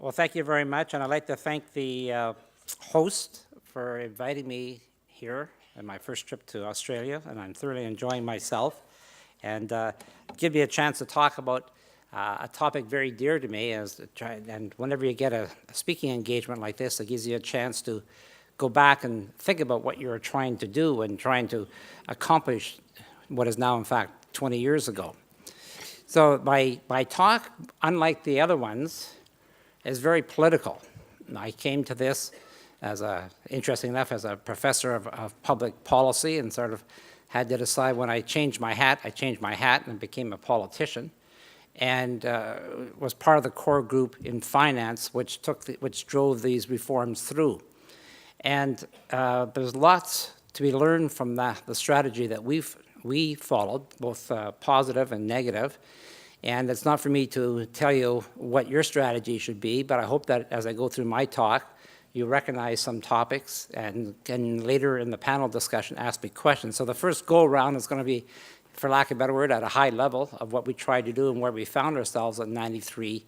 Well, thank you very much, and I'd like to thank the host for inviting me here on my first trip to Australia, and I'm thoroughly enjoying myself, and give me a chance to talk about a topic very dear to me. And whenever you get a speaking engagement like this, it gives you a chance to go back and think about what you're trying to do and trying to accomplish what is now, in fact, 20 years ago. So my talk, unlike the other ones, is very political. I came to this interesting enough, as a professor of public policy, and sort of had to decide when I changed my hat and became a politician, and was part of the core group in finance, which drove these reforms through. And there's lots to be learned from the strategy that we followed, both positive and negative. And it's not for me to tell you what your strategy should be, but I hope that as I go through my talk, you recognize some topics and can later in the panel discussion ask me questions. So the first go-around is going to be, for lack of a better word, at a high level of what we tried to do and where we found ourselves in '93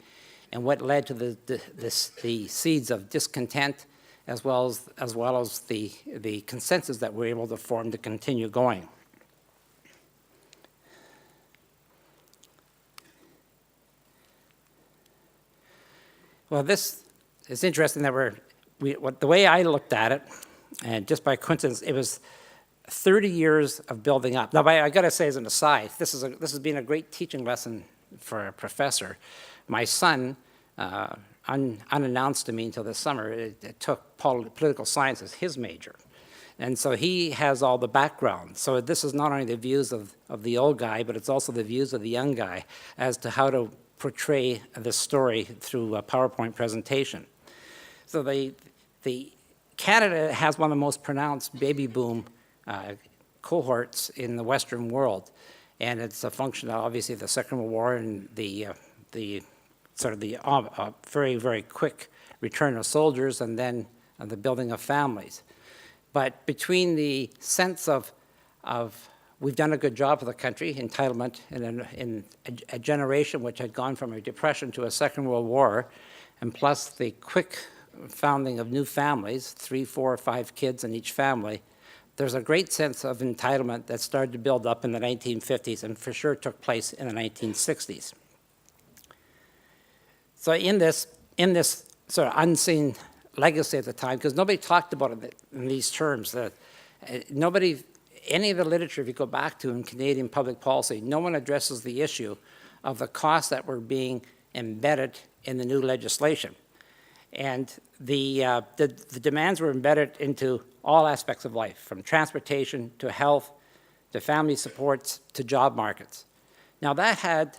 and what led to the seeds of discontent as well as the consensus that we're able to form to continue going. Well, this is interesting that the way I looked at it, and just by coincidence, it was 30 years of building up. Now, I got to say as an aside, this has been a great teaching lesson for a professor. My son, unannounced to me until this summer, it took political science as his major. And so he has all the background. So this is not only the views of the old guy, but it's also the views of the young guy as to how to portray this story through a PowerPoint presentation. So Canada has one of the most pronounced baby boom cohorts in the Western world, and it's a function of obviously the Second World War and the very, very quick return of soldiers and then the building of families. But between the sense of we've done a good job for the country, entitlement, in a generation which had gone from a depression to a Second World War, and plus the quick founding of new families, 3, 4, or 5 kids in each family, there's a great sense of entitlement that started to build up in the 1950s and for sure took place in the 1960s. So in this sort of unseen legacy at the time, because nobody talked about it in these terms, any of the literature, if you go back to in Canadian public policy, no one addresses the issue of the costs that were being embedded in the new legislation. And the demands were embedded into all aspects of life, from transportation to health, to family supports, to job markets. Now that had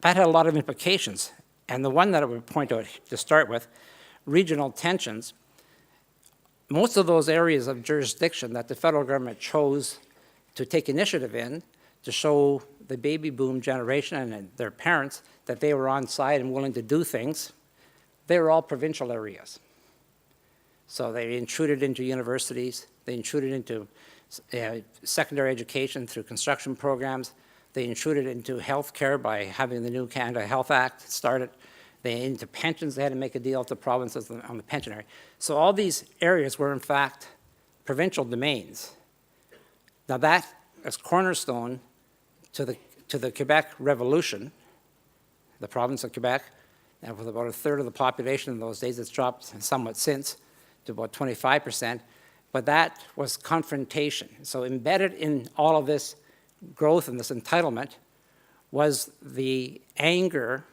a lot of implications. And the one that I would point out to start with, regional tensions. Most of those areas of jurisdiction that the federal government chose to take initiative in to show the baby boom generation and their parents that they were on side and willing to do things, they were all provincial areas. So they intruded into universities, they intruded into secondary education through construction programs, they intruded into health care by having the new Canada Health Act started. Into pensions, they had to make a deal with the provinces on the pension area. So all these areas were, in fact, provincial domains. Now that is cornerstone to the Quebec Revolution, the province of Quebec, and with about a third of the population in those days. It's dropped somewhat since to about 25%, but that was confrontation. So embedded in all of this growth and this entitlement was the anger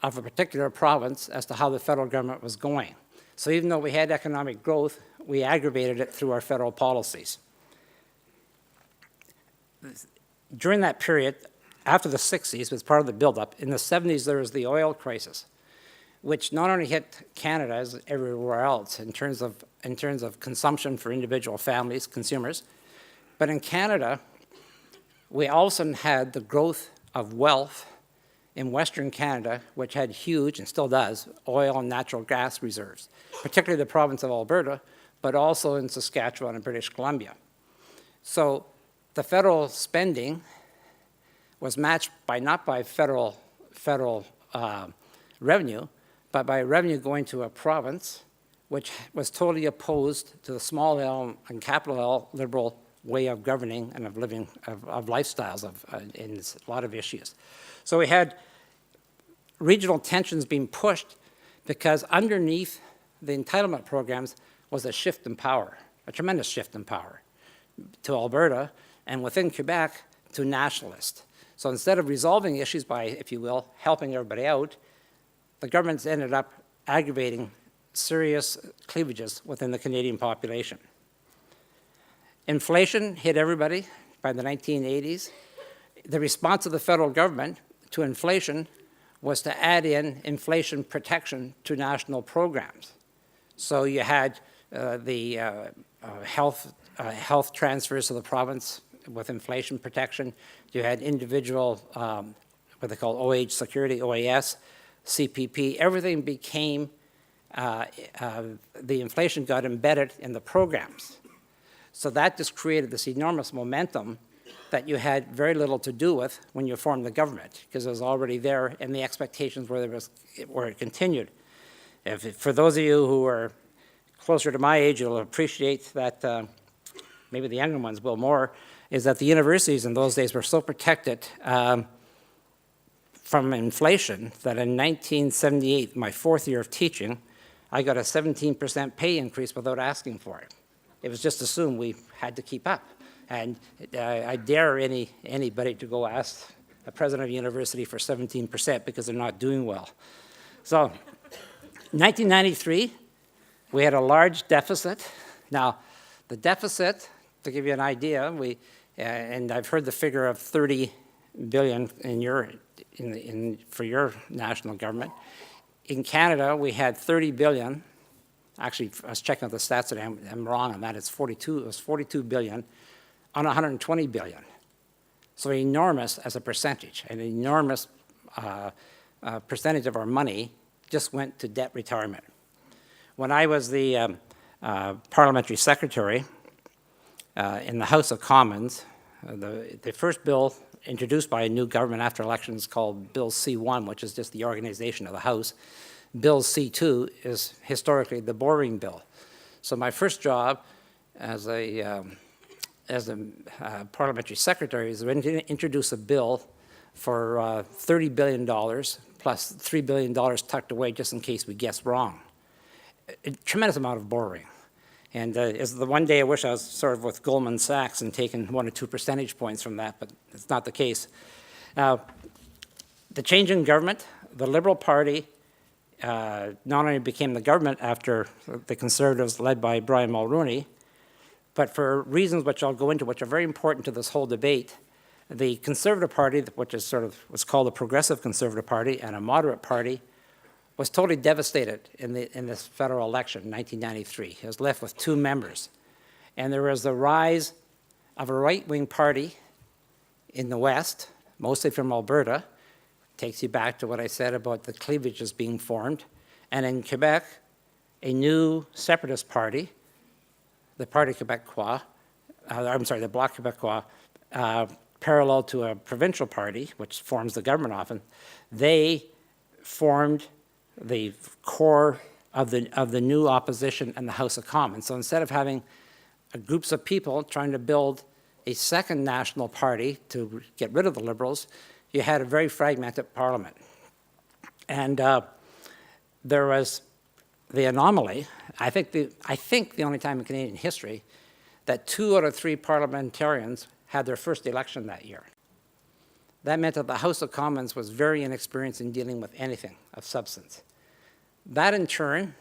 of a particular province as to how the federal government was going. So even though we had economic growth, we aggravated it through our federal policies. During that period, after the 60s, was part of the buildup, in the 70s there was the oil crisis, which not only hit Canada as everywhere else in terms of consumption for individual families, consumers, but in Canada, we also had the growth of wealth in Western Canada, which had huge, and still does, oil and natural gas reserves, particularly the province of Alberta, but also in Saskatchewan and British Columbia. So the federal spending was matched by not by federal revenue, but by revenue going to a province, which was totally opposed to the small L and capital L liberal way of governing and of living, of lifestyles in a lot of issues. So we had regional tensions being pushed because underneath the entitlement programs was a shift in power, a tremendous shift in power to Alberta, and within Quebec to nationalist. So instead of resolving issues by, if you will, helping everybody out, the governments ended up aggravating serious cleavages within the Canadian population. Inflation hit everybody by the 1980s. The response of the federal government to inflation was to add in inflation protection to national programs. So you had the health transfers to the province with inflation protection. You had individual, what they call OH security, OAS, CPP. Everything became, the inflation got embedded in the programs. So that just created this enormous momentum that you had very little to do with when you formed the government, because it was already there and the expectations were it continued. For those of you who are closer to my age, you'll appreciate that, maybe the younger ones will more, is that the universities in those days were so protected from inflation that in 1978, my 4th year of teaching, I got a 17% pay increase without asking for it. It was just assumed we had to keep up. And I dare anybody to go ask a president of a university for 17% because they're not doing well. So 1993, we had a large deficit. Now, the deficit, to give you an idea, and I've heard the figure of 30 billion for your national government. In Canada, we had 30 billion. Actually, I was checking out the stats today. I'm wrong on that. It was 42 billion on 120 billion. So enormous as a percentage, an enormous percentage of our money just went to debt retirement. When I was the parliamentary secretary in the House of Commons, the first bill introduced by a new government after elections called Bill C1, which is just the organization of the House. Bill C2 is historically the borrowing bill. So my first job as a parliamentary secretary is to introduce a bill for $30 billion plus $3 billion tucked away just in case we guess wrong. A tremendous amount of borrowing. And is the one day I wish I was sort of with Goldman Sachs and taken 1 or 2 percentage points from that, but it's not the case. Now, the change in government, the Liberal Party not only became the government after the Conservatives led by Brian Mulroney, but for reasons which I'll go into, which are very important to this whole debate, the Conservative Party, which is sort of what's called a Progressive Conservative Party and a moderate party, was totally devastated in this federal election in 1993. It was left with 2 members. And there was the rise of a right-wing party in the West, mostly from Alberta. Takes you back to what I said about the cleavages being formed. And in Quebec, a new separatist party, the Parti Québécois, the Bloc Québécois, parallel to a provincial party, which forms the government often, they formed the core of the new opposition in the House of Commons. So instead of having groups of people trying to build a second national party to get rid of the Liberals, you had a very fragmented parliament. And there was the anomaly, I think the only time in Canadian history, that 2 out of 3 parliamentarians had their first election that year. That meant that the House of Commons was very inexperienced in dealing with anything of substance. That in turn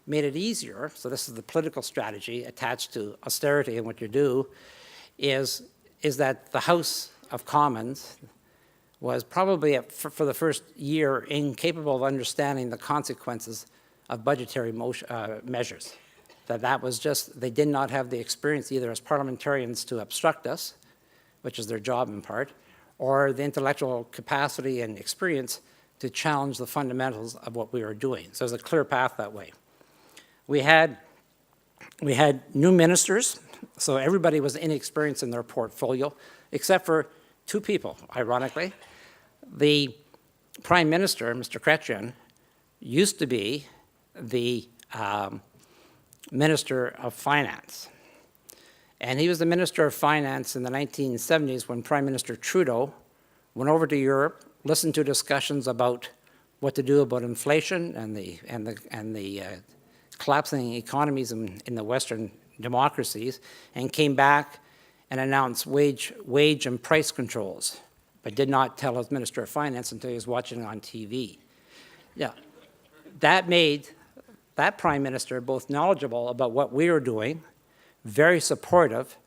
made it easier, so this is the political strategy attached to austerity and what you do, is that the House of Commons was probably, for the first year, incapable of understanding the consequences of budgetary measures. That was just, they did not have the experience either as parliamentarians to obstruct us, which is their job in part, or the intellectual capacity and experience to challenge the fundamentals of what we were doing. So there's a clear path that way. We had new ministers, so everybody was inexperienced in their portfolio, except for 2 people, ironically. The Prime Minister, Mr. Chrétien, used to be the Minister of Finance. And he was the Minister of Finance in the 1970s when Prime Minister Trudeau went over to Europe, listened to discussions about what to do about inflation and the collapsing economies in the Western democracies, and came back and announced wage and price controls, but did not tell his Minister of Finance until he was watching it on TV. Yeah, that made that Prime Minister both knowledgeable about what we were doing, very supportive,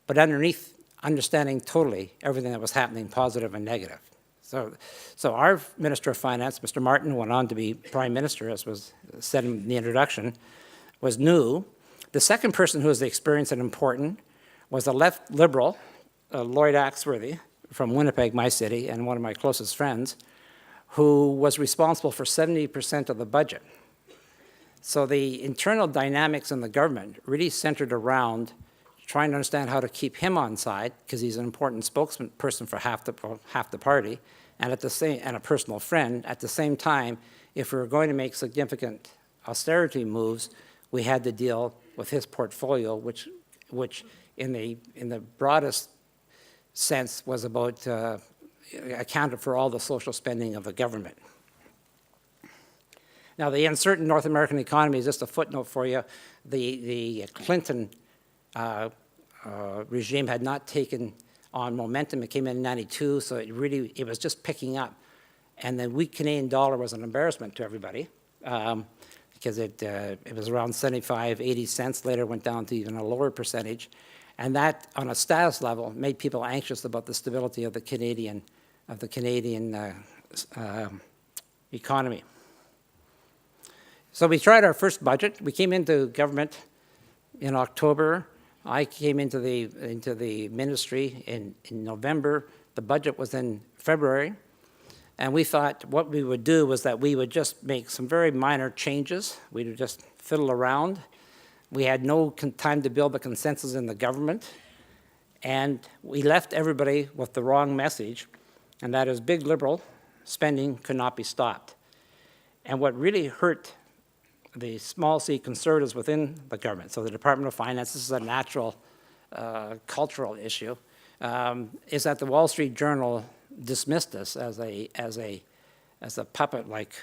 but underneath understanding totally everything that was happening, positive and negative. So our Minister of Finance, Mr. Martin, who went on to be Prime Minister, as was said in the introduction, was new. The second person who was experienced and important was a left Liberal, Lloyd Axworthy, from Winnipeg, my city, and one of my closest friends, who was responsible for 70% of the budget. So the internal dynamics in the government really centered around trying to understand how to keep him on side, because he's an important spokesperson for half the party, and a personal friend. At the same time, if we were going to make significant austerity moves, we had to deal with his portfolio, which in the broadest sense was about accounted for all the social spending of the government. Now, the uncertain North American economy is just a footnote for you. The Clinton regime had not taken on momentum. It came in 92, so it was just picking up. And the weak Canadian dollar was an embarrassment to everybody because it was around 75, 80 cents. Later went down to even a lower percentage. And that, on a status level, made people anxious about the stability of the Canadian economy. So we tried our first budget. We came into government in October. I came into the ministry in November. The budget was in February. And we thought what we would do was that we would just make some very minor changes. We would just fiddle around. We had no time to build a consensus in the government. And we left everybody with the wrong message, and that is big Liberal spending could not be stopped. And what really hurt the small c Conservatives within the government, so the Department of Finance, this is a natural cultural issue, is that the Wall Street Journal dismissed us as a puppet like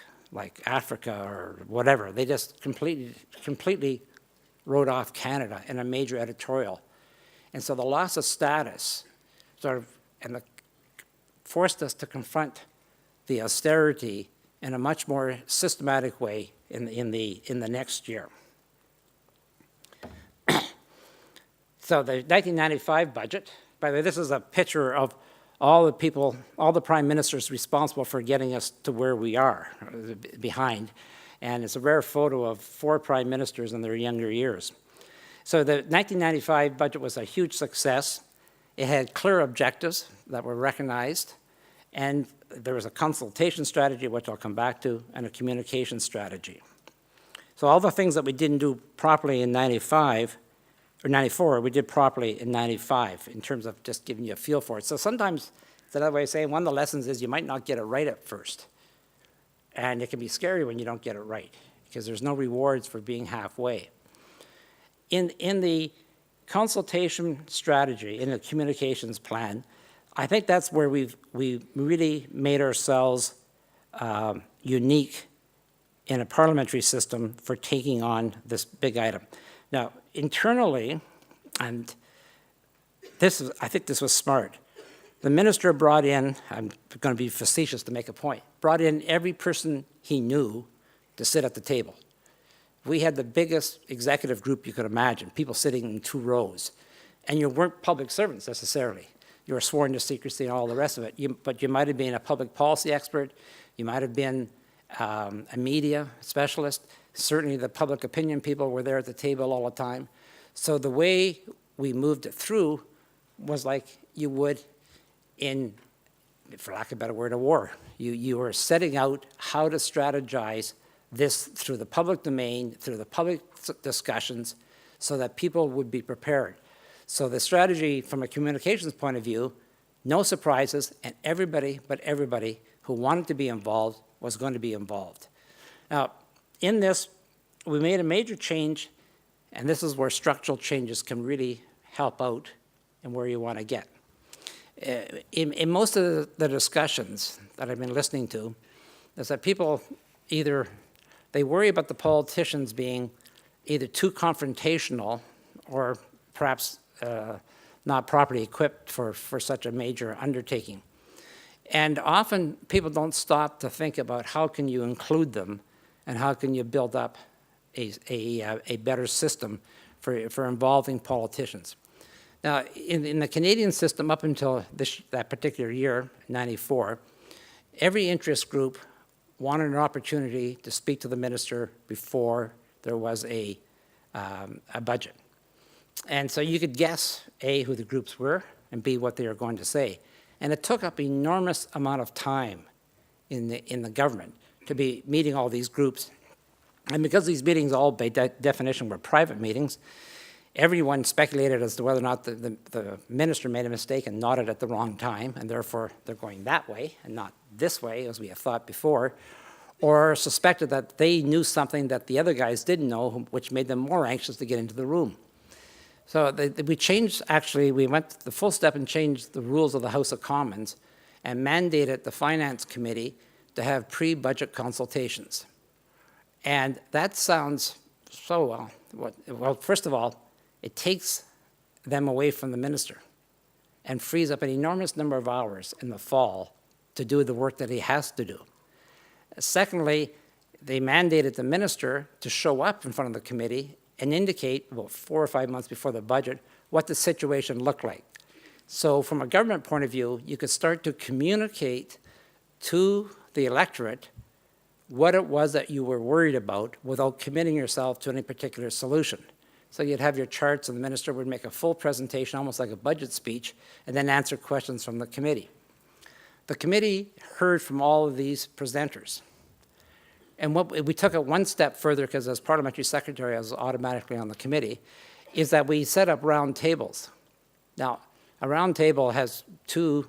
Africa or whatever. They just completely wrote off Canada in a major editorial. And so the loss of status forced us to confront the austerity in a much more systematic way in the next year. So the 1995 budget, by the way, this is a picture of all the people, all the prime ministers responsible for getting us to where we are behind. And it's a rare photo of 4 prime ministers in their younger years. So the 1995 budget was a huge success. It had clear objectives that were recognized, and there was a consultation strategy, which I'll come back to, and a communication strategy. So all the things that we didn't do properly in 95, or 94, we did properly in 95 in terms of just giving you a feel for it. So sometimes, it's another way of saying, one of the lessons is you might not get it right at first. And it can be scary when you don't get it right, because there's no rewards for being halfway. In the consultation strategy, in the communications plan, I think that's where we really made ourselves unique in a parliamentary system for taking on this big item. Now, internally, and I think this was smart, the minister brought in, I'm going to be facetious to make a point, brought in every person he knew to sit at the table. We had the biggest executive group you could imagine, people sitting in 2 rows. And you weren't public servants necessarily. You were sworn to secrecy and all the rest of it. But you might have been a public policy expert. You might have been a media specialist. Certainly the public opinion people were there at the table all the time. So the way we moved it through was like you would in, for lack of a better word, a war. You were setting out how to strategize this through the public domain, through the public discussions, so that people would be prepared. So the strategy from a communications point of view, no surprises, and everybody but everybody who wanted to be involved was going to be involved. Now, in this, we made a major change, and this is where structural changes can really help out and where you want to get. In most of the discussions that I've been listening to, is that people either, they worry about the politicians being either too confrontational or perhaps not properly equipped for such a major undertaking. And often people don't stop to think about how can you include them and how can you build up a better system for involving politicians. Now, in the Canadian system up until that particular year, 94, every interest group wanted an opportunity to speak to the minister before there was a budget. And so you could guess, A, who the groups were, and B, what they were going to say. And it took up enormous amount of time in the government to be meeting all these groups. And because these meetings all by definition were private meetings, everyone speculated as to whether or not the minister made a mistake and nodded at the wrong time, and therefore they're going that way and not this way, as we have thought before, or suspected that they knew something that the other guys didn't know, which made them more anxious to get into the room. So we changed, actually, we went the full step and changed the rules of the House of Commons and mandated the Finance Committee to have pre-budget consultations. And that sounds so well, first of all, it takes them away from the minister and frees up an enormous number of hours in the fall to do the work that he has to do. Secondly, they mandated the minister to show up in front of the committee and indicate, about 4 or 5 months before the budget, what the situation looked like. So from a government point of view, you could start to communicate to the electorate what it was that you were worried about without committing yourself to any particular solution. So you'd have your charts, and the minister would make a full presentation, almost like a budget speech, and then answer questions from the committee. The committee heard from all of these presenters. And what we took it one step further, because as parliamentary secretary, I was automatically on the committee, is that we set up round tables. Now, a round table has two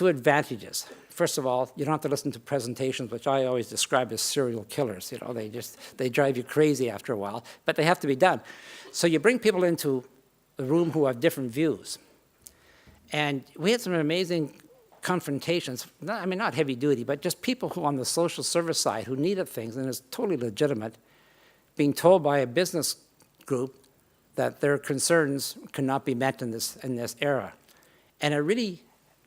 advantages. First of all, you don't have to listen to presentations, which I always describe as serial killers. You know, they drive you crazy after a while, but they have to be done. So you bring people into the room who have different views. And we had some amazing confrontations, not heavy duty, but just people who on the social service side who needed things, and it's totally legitimate, being told by a business group that their concerns could not be met in this era. And it really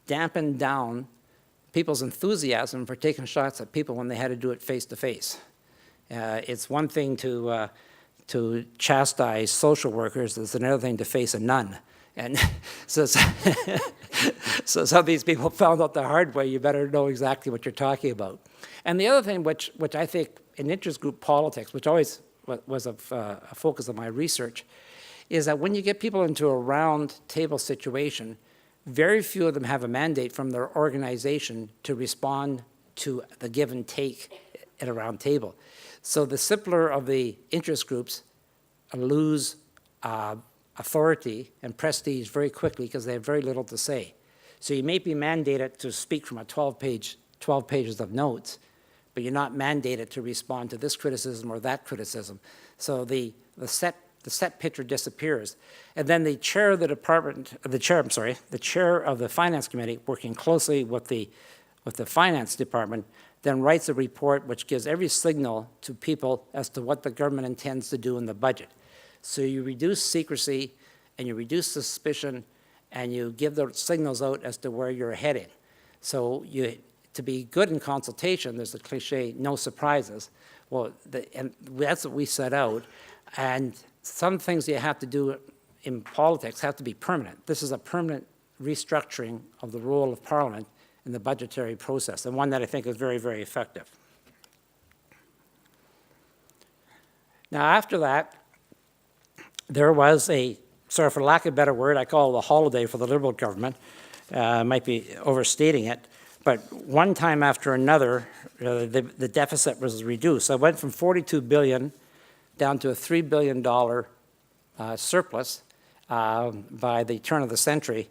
dampened down people's enthusiasm for taking shots at people when they had to do it face to face. It's one thing to chastise social workers, it's another thing to face a nun. And so some of these people found out the hard way, you better know exactly what you're talking about. And the other thing which I think in interest group politics, which always was a focus of my research, is that when you get people into a round table situation, very few of them have a mandate from their organization to respond to the give and take at a round table. So the simpler of the interest groups lose authority and prestige very quickly because they have very little to say. So you may be mandated to speak from 12 pages of notes, but you're not mandated to respond to this criticism or that criticism. So the set picture disappears. And then the chair of the the chair of the Finance Committee, working closely with the Finance Department, then writes a report which gives every signal to people as to what the government intends to do in the budget. So you reduce secrecy and you reduce suspicion and you give the signals out as to where you're heading. So to be good in consultation, there's a cliche, no surprises. Well, and that's what we set out. And some things you have to do in politics have to be permanent. This is a permanent restructuring of the role of Parliament in the budgetary process, and one that I think is very, very effective. Now, after that, there was sorry for lack of a better word, I call it a holiday for the Liberal government. I might be overstating it, but one time after another, the deficit was reduced. So it went from $42 billion down to a $3 billion surplus by the turn of the century.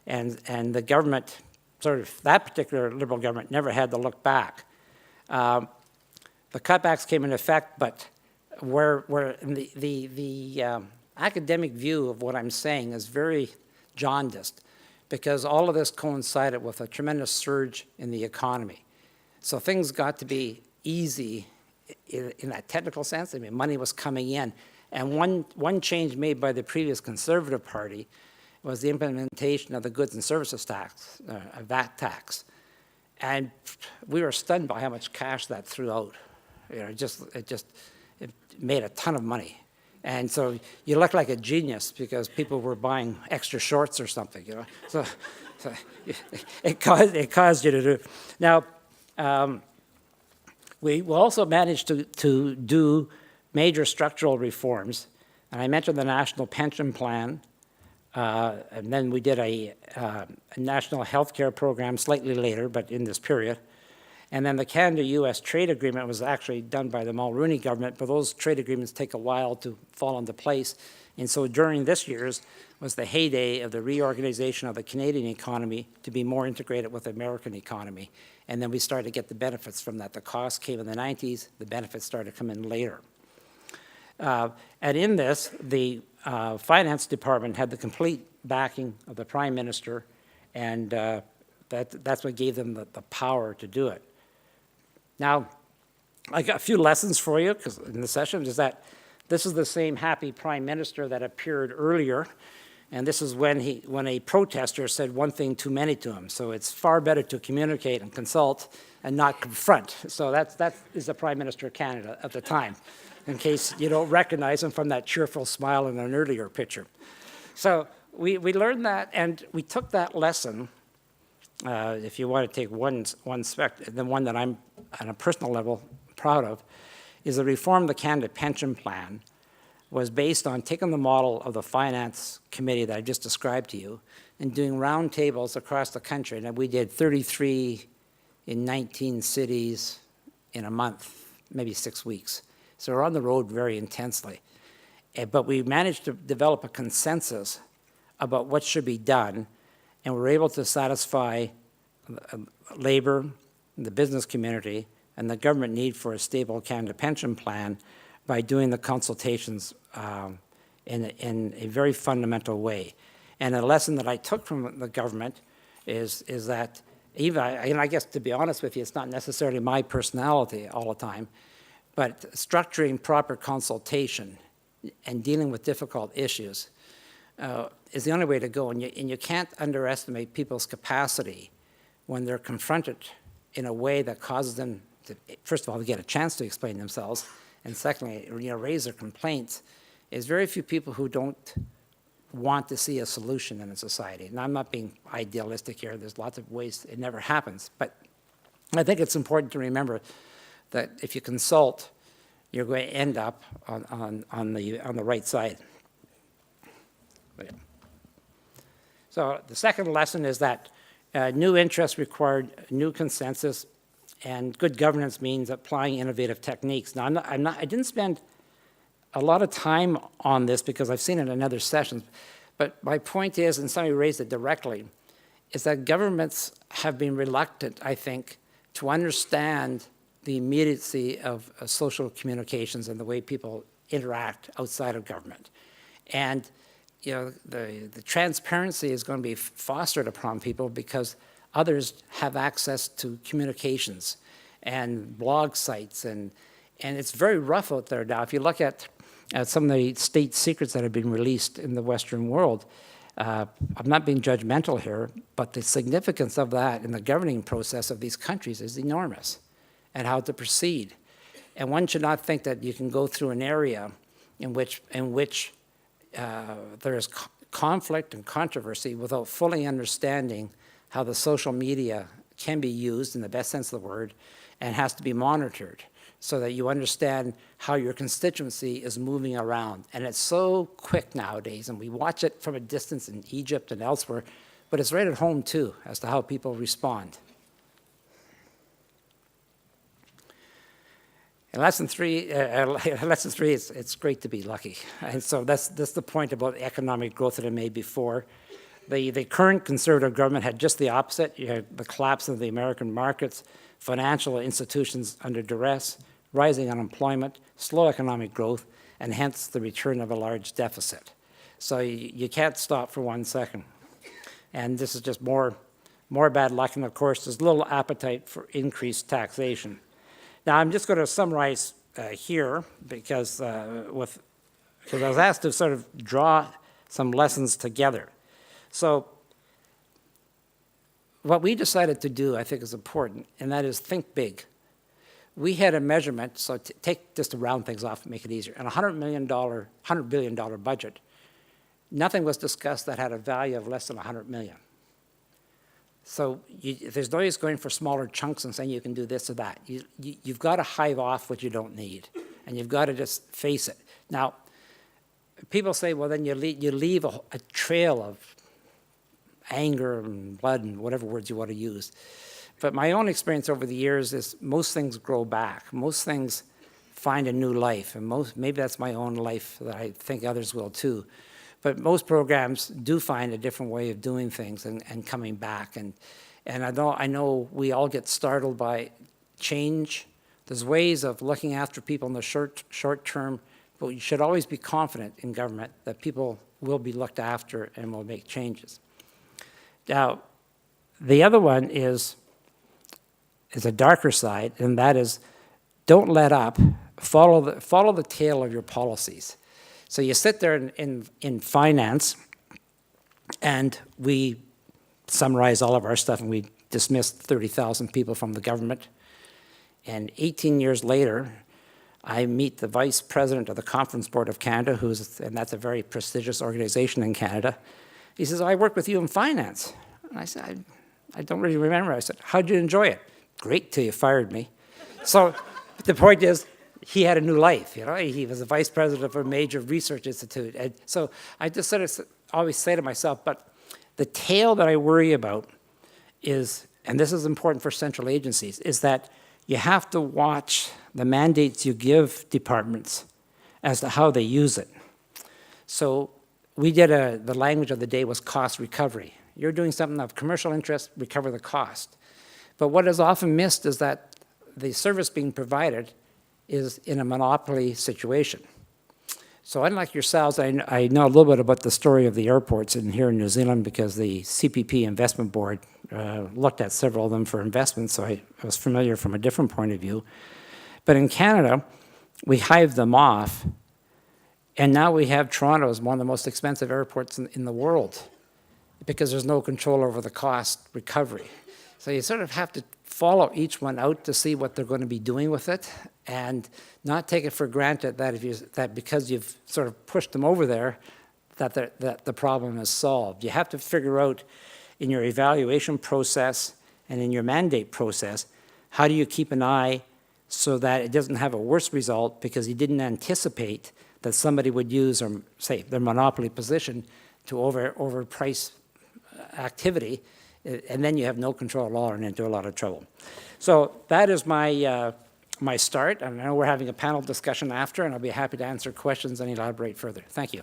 And the government, that particular Liberal government, never had to look back. The cutbacks came into effect, but where the academic view of what I'm saying is very jaundiced, because all of this coincided with a tremendous surge in the economy. So things got to be easy in that technical sense. I mean, money was coming in. And one change made by the previous Conservative Party was the implementation of the goods and services tax, a VAT tax. And we were stunned by how much cash that threw out. You know, it made a ton of money. And so you look like a genius because people were buying extra shorts or something, you know. So it caused you to do. Now, we also managed to do major structural reforms. And I mentioned the National Pension Plan. And then we did a national health care program slightly later, but in this period. And then the Canada-U.S. trade agreement was actually done by the Mulroney government, but those trade agreements take a while to fall into place. And so during this year's was the heyday of the reorganization of the Canadian economy to be more integrated with the American economy. And then we started to get the benefits from that. The costs came in the 90s, the benefits started to come in later. And in this, the Finance Department had the complete backing of the Prime Minister, and that's what gave them the power to do it. Now, I got a few lessons for you because in the session is that this is the same happy Prime Minister that appeared earlier, and this is when a protester said one thing too many to him. So it's far better to communicate and consult and not confront. So that is the Prime Minister of Canada at the time, in case you don't recognize him from that cheerful smile in an earlier picture. So we learned that, and we took that lesson. If you want to take the one that I'm on a personal level proud of, is the reform of the Canada Pension Plan was based on taking the model of the Finance Committee that I just described to you and doing roundtables across the country. And we did 33 in 19 cities in a month, maybe 6 weeks. So we're on the road very intensely. But we managed to develop a consensus about what should be done, and we're able to satisfy labor, the business community, and the government need for a stable Canada Pension Plan by doing the consultations in a very fundamental way. And a lesson that I took from the government is that even, and I guess to be honest with you, it's not necessarily my personality all the time, but structuring proper consultation and dealing with difficult issues is the only way to go. And you can't underestimate people's capacity when they're confronted in a way that causes them to, first of all, to get a chance to explain themselves, and secondly, raise their complaints. There's very few people who don't want to see a solution in a society. And I'm not being idealistic here. There's lots of ways it never happens. But I think it's important to remember that if you consult, you're going to end up on the right side. Yeah. So the second lesson is that new interests required new consensus, and good governance means applying innovative techniques. Now, I didn't spend a lot of time on this because I've seen it in other sessions, but my point is, and somebody raised it directly, is that governments have been reluctant, I think, to understand the immediacy of social communications and the way people interact outside of government. And the transparency is going to be fostered upon people because others have access to communications and blog sites, and it's very rough out there now. If you look at some of the state secrets that have been released in the Western world, I'm not being judgmental here, but the significance of that in the governing process of these countries is enormous, and how to proceed. And one should not think that you can go through an area in which there is conflict and controversy without fully understanding how the social media can be used in the best sense of the word and has to be monitored so that you understand how your constituency is moving around. And it's so quick nowadays, and we watch it from a distance in Egypt and elsewhere, but it's right at home too as to how people respond. And lesson three, it's great to be lucky. And so that's the point about economic growth that I made before. The current Conservative government had just the opposite. You had the collapse of the American markets, financial institutions under duress, rising unemployment, slow economic growth, and hence the return of a large deficit. So you can't stop for 1 second. And this is just more bad luck, and of course, there's little appetite for increased taxation. Now, I'm just going to summarize here because I was asked to sort of draw some lessons together. So what we decided to do, I think, is important, and that is think big. We had a measurement, so take just to round things off and make it easier, and a $100 billion budget, nothing was discussed that had a value of less than 100 million. So there's no use going for smaller chunks and saying you can do this or that. You've got to hive off what you don't need, and you've got to just face it. Now, people say, well, then you leave a trail of anger and blood and whatever words you want to use. But my own experience over the years is most things grow back. Most things find a new life, and maybe that's my own life that I think others will too. But most programs do find a different way of doing things and coming back. And I know we all get startled by change. There's ways of looking after people in the short term, but you should always be confident in government that people will be looked after and will make changes. Now, the other one is a darker side, and that is don't let up. Follow the tail of your policies. So you sit there in finance, and we summarize all of our stuff, and we dismissed 30,000 people from the government. And 18 years later, I meet the vice president of the Conference Board of Canada, and that's a very prestigious organization in Canada. He says, I worked with you in finance. And I said, I don't really remember. I said, how'd you enjoy it? Great till you fired me. So the point is, he had a new life, you know. He was the vice president of a major research institute. And so I just sort of always say to myself, but the tail that I worry about is, and this is important for central agencies, is that you have to watch the mandates you give departments as to how they use it. So we did the language of the day was cost recovery. You're doing something of commercial interest, recover the cost. But what is often missed is that the service being provided is in a monopoly situation. So unlike yourselves, I know a little bit about the story of the airports here in New Zealand because the CPP Investment Board looked at several of them for investments, so I was familiar from a different point of view. But in Canada, we hived them off, and now we have Toronto as one of the most expensive airports in the world because there's no control over the cost recovery. So you sort of have to follow each one out to see what they're going to be doing with it and not take it for granted that because you've sort of pushed them over there, that the problem is solved. You have to figure out in your evaluation process and in your mandate process, how do you keep an eye so that it doesn't have a worse result because you didn't anticipate that somebody would use, or say, their monopoly position to overprice activity, and then you have no control at all and into a lot of trouble. So that is my start. And I know we're having a panel discussion after, and I'll be happy to answer questions and elaborate further. Thank you.